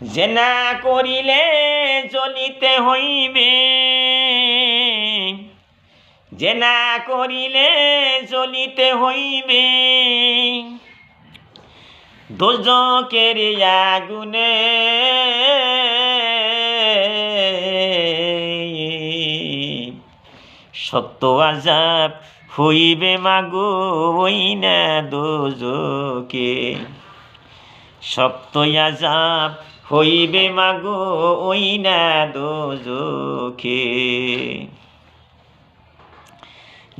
জেনা করিলে জ্বলিতে হইবে, জেনা করিলে জ্বলিতে হইবে, দোজখের আগুনে শক্ত আযাব হইবে মাগো ওই না দোজখে, শক্ত আযাব হইবে মাগো ওই না দোজখে।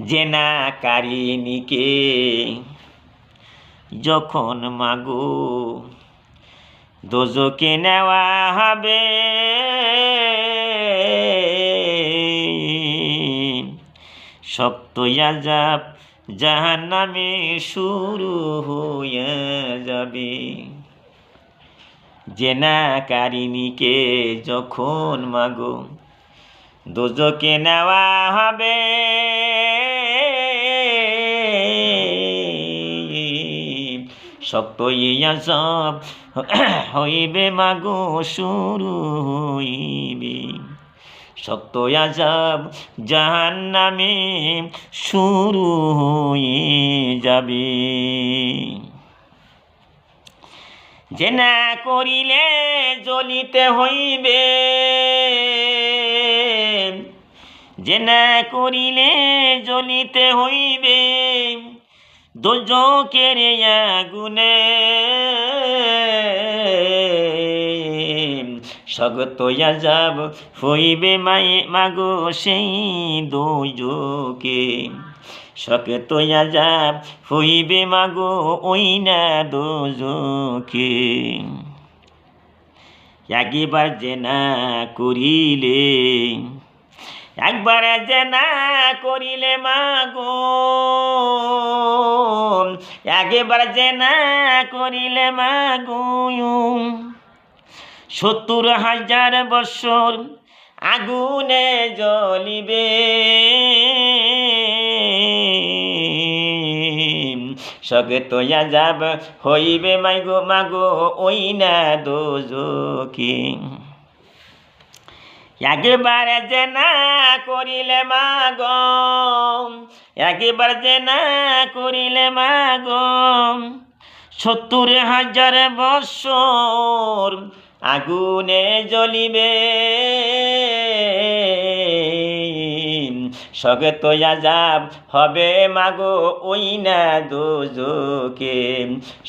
জেনাকারিণীকে যখন মাগো দোজখে নেওয়া হবে, শক্ত আযাব জাহান্নামে শুরু হয়ে যাবে। জেনাকারিণীকে যখন মাগো দোজখে নেওয়া হবে, শক্ত আযাব হইবে মাগো শুরু হইবে, শক্ত আযাব জাহান্নামে শুরু হয়ে যাবে। জেনা করিলে জ্বলিতে হইবে, জেনা করিলে জ্বলিতে হইবে, দোজখের আগুনে শক্ত আযাব হইবে মাগো সেই দোজখে, শক্ত আযাব হইবে মাগো ওই না দোজখে। একবার জেনা করিলে, একবার জেনা করিলে মাগো, একবার জেনা করিলে মাগো ৭০,০০০ বৎসর আগুনে জ্বলিবে, শক্ত আযাব হইবে মাগো ওই না দোজখে। একবার জেনা করিলে মাগো, একবার জেনা করিলে মাগো ৭০,০০০ বৎসর আগুনে জ্বলিবে, শক্ত আযাব হবে মাগো ওই না দোজখে,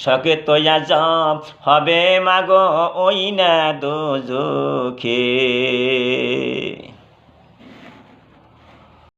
শক্ত আযাব হবে মাগো ওই না দোজখে।